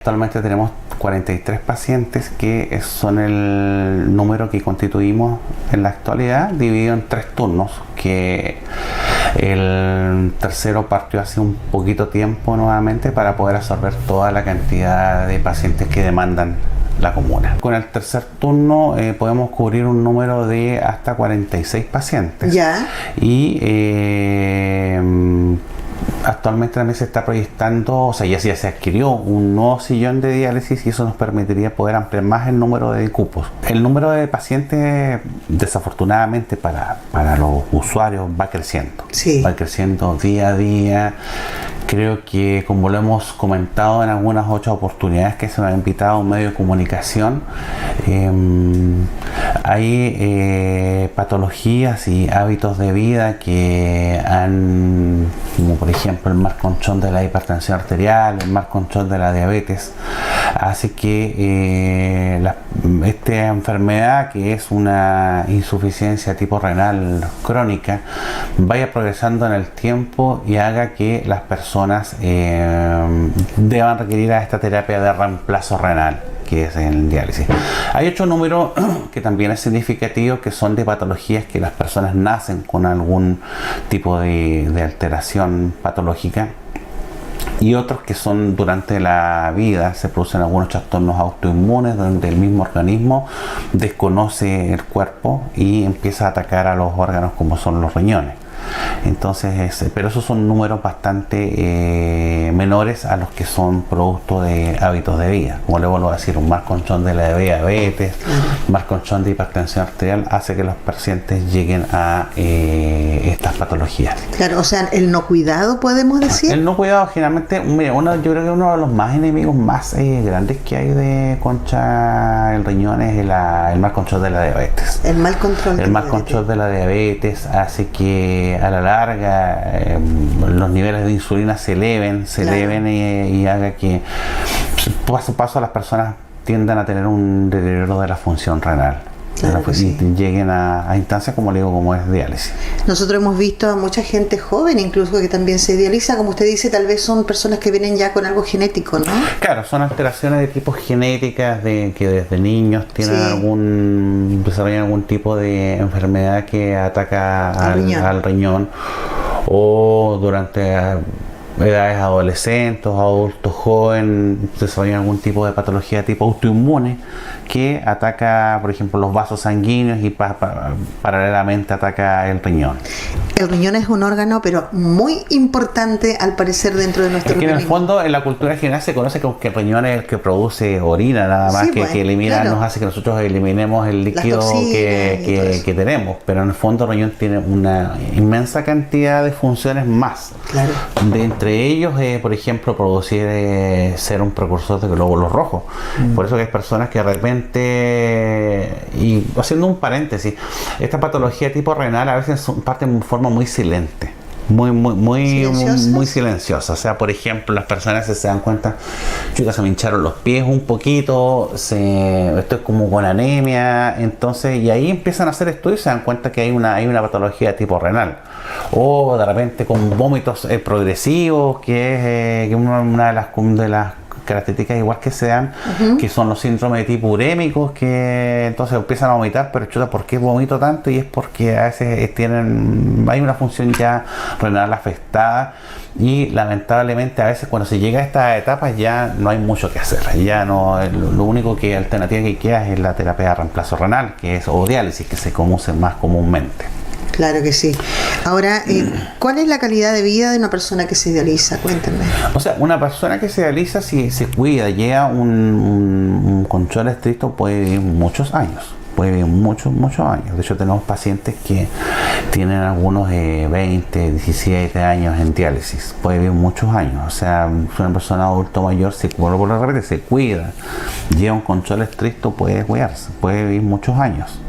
Actualmente tenemos 43 pacientes que son el número que constituimos en la actualidad, dividido en 3 turnos, que el tercero partió hace un poquito tiempo nuevamente para poder absorber toda la cantidad de pacientes que demandan la comuna. Con el tercer turno podemos cubrir un número de hasta 46 pacientes. Ya. Y actualmente también se está proyectando, o sea, ya se adquirió un nuevo sillón de diálisis y eso nos permitiría poder ampliar más el número de cupos. El número de pacientes, desafortunadamente para los usuarios, va creciendo. Sí. Va creciendo día a día. Creo que, como lo hemos comentado en algunas otras oportunidades que se nos ha invitado a un medio de comunicación, hay patologías y hábitos de vida que han, como por ejemplo el mal control de la hipertensión arterial, el mal control de la diabetes, hace que esta enfermedad, que es una insuficiencia tipo renal crónica, vaya progresando en el tiempo y haga que las personas deban requerir a esta terapia de reemplazo renal, que es el diálisis. Hay otro número que también es significativo, que son de patologías que las personas nacen con algún tipo de alteración patológica, y otros que son durante la vida, se producen algunos trastornos autoinmunes donde el mismo organismo desconoce el cuerpo y empieza a atacar a los órganos como son los riñones. Entonces, pero esos son números bastante menores a los que son producto de hábitos de vida. Como le vuelvo a decir, un mal control de la diabetes, un mal control de hipertensión arterial hace que los pacientes lleguen a estas patologías. Claro, o sea, el no cuidado, podemos decir. El no cuidado, generalmente, mira, yo creo que uno de los más enemigos más grandes que hay de contra el riñón es el mal control de la diabetes. El mal control. El mal control de la diabetes hace que a la larga los niveles de insulina se eleven y haga que paso a paso las personas tiendan a tener un deterioro de la función renal. Claro que sí. Y lleguen a instancias, como le digo, como es diálisis. Nosotros hemos visto a mucha gente joven incluso que también se dializa, como usted dice, tal vez son personas que vienen ya con algo genético, ¿no? Claro, son alteraciones de tipo genéticas, de que desde niños tienen desarrollan algún tipo de enfermedad que ataca al riñón, o durante edades adolescentes o adultos jóvenes desarrollan algún tipo de patología tipo autoinmune que ataca, por ejemplo, los vasos sanguíneos y paralelamente ataca el riñón. El riñón es un órgano, pero muy importante al parecer dentro de nuestro organismo. En el fondo, en la cultura general se conoce que el riñón es el que produce orina, nada más, que elimina, nos hace que nosotros eliminemos el líquido que tenemos, pero en el fondo el riñón tiene una inmensa cantidad de funciones más. Claro. De entre ellos, por ejemplo, producir, ser un precursor de glóbulos rojos. Por eso que hay personas que de repente, y haciendo un paréntesis, esta patología tipo renal a veces parte en forma muy silente. Muy silenciosa. O sea, por ejemplo, las personas se dan cuenta, chicas, se me hincharon los pies un poquito, esto es como con anemia, entonces, y ahí empiezan a hacer estudios y se dan cuenta que hay una patología tipo renal. O de repente con vómitos progresivos, que es una de las características igual que se dan, que son los síndromes de tipo urémicos, que entonces empiezan a vomitar, pero chuta, ¿por qué vomito tanto? Y es porque a veces hay una función ya renal afectada, y lamentablemente a veces cuando se llega a estas etapas ya no hay mucho que hacer, ya no, lo único alternativa que queda es la terapia de reemplazo renal, que es o diálisis, que se conoce más comúnmente. Claro que sí. Ahora, ¿cuál es la calidad de vida de una persona que se dializa? Cuéntenme. O sea, una persona que se dializa, si se cuida, lleva un control estricto, puede vivir muchos años. Puede vivir muchos años. De hecho, tenemos pacientes que tienen algunos 20, 17 años en diálisis. Puede vivir muchos años. O sea, si una persona adulto mayor, se cuida, lleva un control estricto, puede cuidarse, puede vivir muchos años.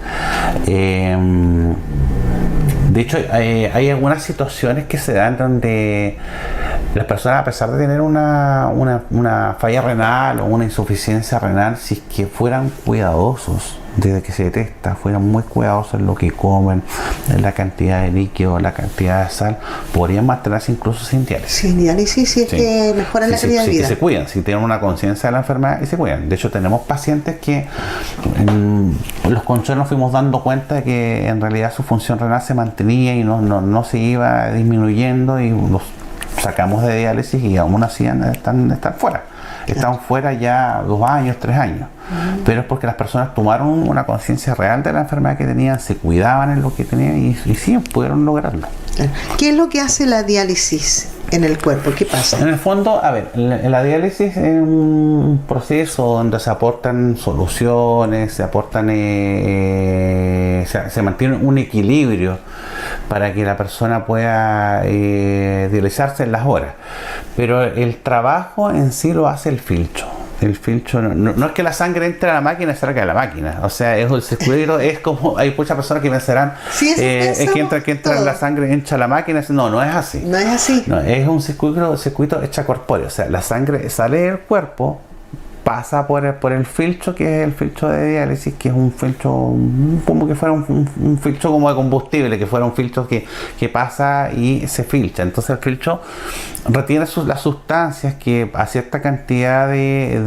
De hecho, hay algunas situaciones que se dan donde Las personas, a pesar de tener una falla renal o una insuficiencia renal, si es que fueran cuidadosos desde que se detecta, fueran muy cuidadosos en lo que comen, en la cantidad de líquido, la cantidad de sal, podrían mantenerse incluso sin diálisis. Sin diálisis, si es que mejoran la calidad de vida. Que se cuidan, si tienen una conciencia de la enfermedad y se cuidan. De hecho, tenemos pacientes que los controles nos fuimos dando cuenta de que en realidad su función renal se mantenía y no se iba disminuyendo, y los sacamos de diálisis y aún así están fuera. Están fuera ya 2 años, 3 años. Pero es porque las personas tomaron una conciencia real de la enfermedad que tenían, se cuidaban en lo que tenían y sí, pudieron lograrlo. ¿Qué es lo que hace la diálisis en el cuerpo? ¿Qué pasa? En el fondo, a ver, la diálisis es un proceso donde se aportan soluciones, se mantiene un equilibrio para que la persona pueda dializarse en las horas. Pero el trabajo en sí lo hace el filtro. El filtro no es que la sangre entre a la máquina y salga de la máquina. O sea, es el circuito, es como, hay muchas personas que pensarán es que entra la sangre, entra a la máquina. No es así. No es así. No, es un circuito extracorpóreo. O sea, la sangre sale del cuerpo, pasa por el filtro, que es el filtro de diálisis, que es un filtro como que fuera un filtro como de combustible, que fuera un filtro que pasa y se filtra. Entonces el filtro retiene las sustancias que a cierta cantidad de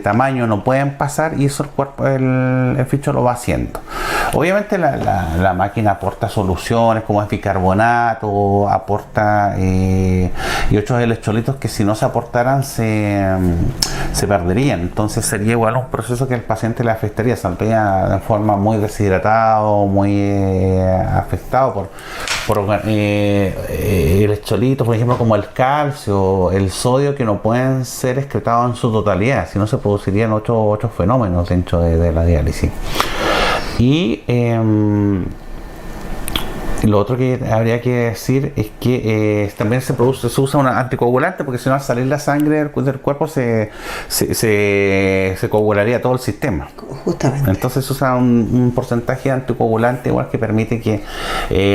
tamaño no pueden pasar, y eso el filtro lo va haciendo. Obviamente la máquina aporta soluciones como es bicarbonato, aporta y otros electrolitos que si no se aportaran se perderían. Entonces sería igual un proceso que al paciente le afectaría, saldría de forma muy deshidratado, muy afectado por electrolitos, por ejemplo, como el calcio, el sodio, que no pueden ser excretados en su totalidad, si no se producirían otros fenómenos dentro de la diálisis. Y lo otro que habría que decir es que también se usa un anticoagulante, porque si no, al salir la sangre del cuerpo se coagularía todo el sistema. Justamente. Entonces se usa un porcentaje de anticoagulante igual, que permite que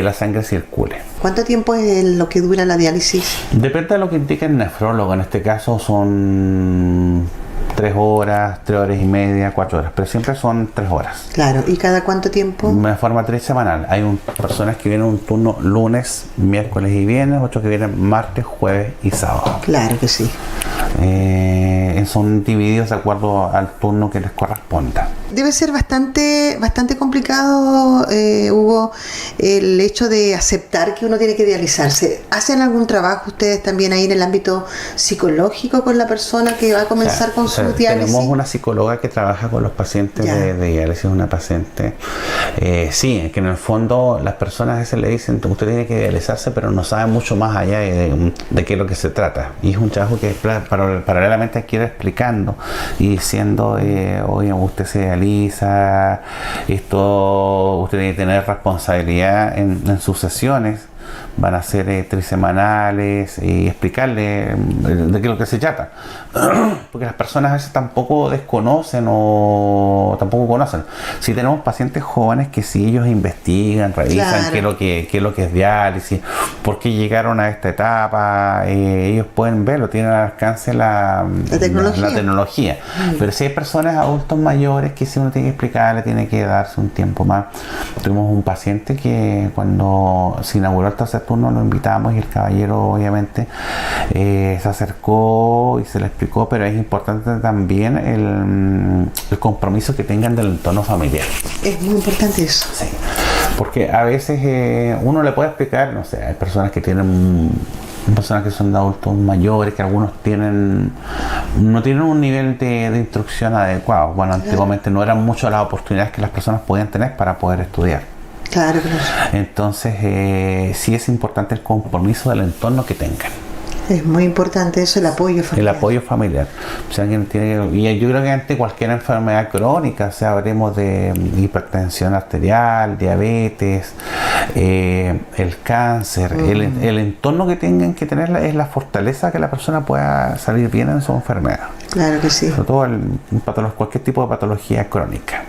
la sangre circule. ¿Cuánto tiempo es lo que dura la diálisis? Depende de lo que indique el nefrólogo. En este caso son 3 horas, 3 horas y media, 4 horas, pero siempre son 3 horas. Claro, ¿y cada cuánto tiempo? De forma trisemanal. Hay personas que vienen un turno lunes, miércoles y viernes, otros que vienen martes, jueves y sábado. Claro que sí. Son divididos de acuerdo al turno que les corresponda. Debe ser bastante complicado, Hugo, el hecho de aceptar que uno tiene que dializarse. ¿Hacen algún trabajo ustedes también ahí en el ámbito psicológico con la persona que va a comenzar con su diálisis? Tenemos una psicóloga que trabaja con los pacientes de diálisis, una paciente. Sí, que en el fondo las personas a veces le dicen, usted tiene que dializarse, pero no sabe mucho más allá de qué es lo que se trata. Y es un trabajo que paralelamente hay que ir explicando y diciendo, oye, usted se dializa, usted tiene que tener responsabilidad en sus sesiones. Van a ser trisemanales, y explicarle de qué es lo que se trata, porque las personas a veces tampoco desconocen o tampoco conocen. Si tenemos pacientes jóvenes que si ellos investigan, revisan qué es lo que es diálisis, por qué llegaron a esta etapa, ellos pueden verlo, tienen al alcance la tecnología. Pero si hay personas, adultos mayores, que si uno tiene que explicarle, tiene que darse un tiempo más. Tuvimos un paciente que cuando se inauguró el tercer turno lo invitamos, y el caballero obviamente se acercó y se le explicó, pero es importante también el compromiso que tengan del entorno familiar. Es muy importante eso. Sí, porque a veces uno le puede explicar, no sé, hay personas que tienen personas que son de adultos mayores, que algunos no tienen un nivel de instrucción adecuado. Bueno, antiguamente no eran muchas las oportunidades que las personas podían tener para poder estudiar. Claro. Entonces, sí es importante el compromiso del entorno que tengan. Es muy importante eso, el apoyo familiar. El apoyo familiar. O sea, y yo creo que ante cualquier enfermedad crónica, o sea, hablemos de hipertensión arterial, diabetes, el cáncer, el entorno que tengan que tener es la fortaleza que la persona pueda salir bien en su enfermedad. Claro que sí. Sobre todo cualquier tipo de patología crónica.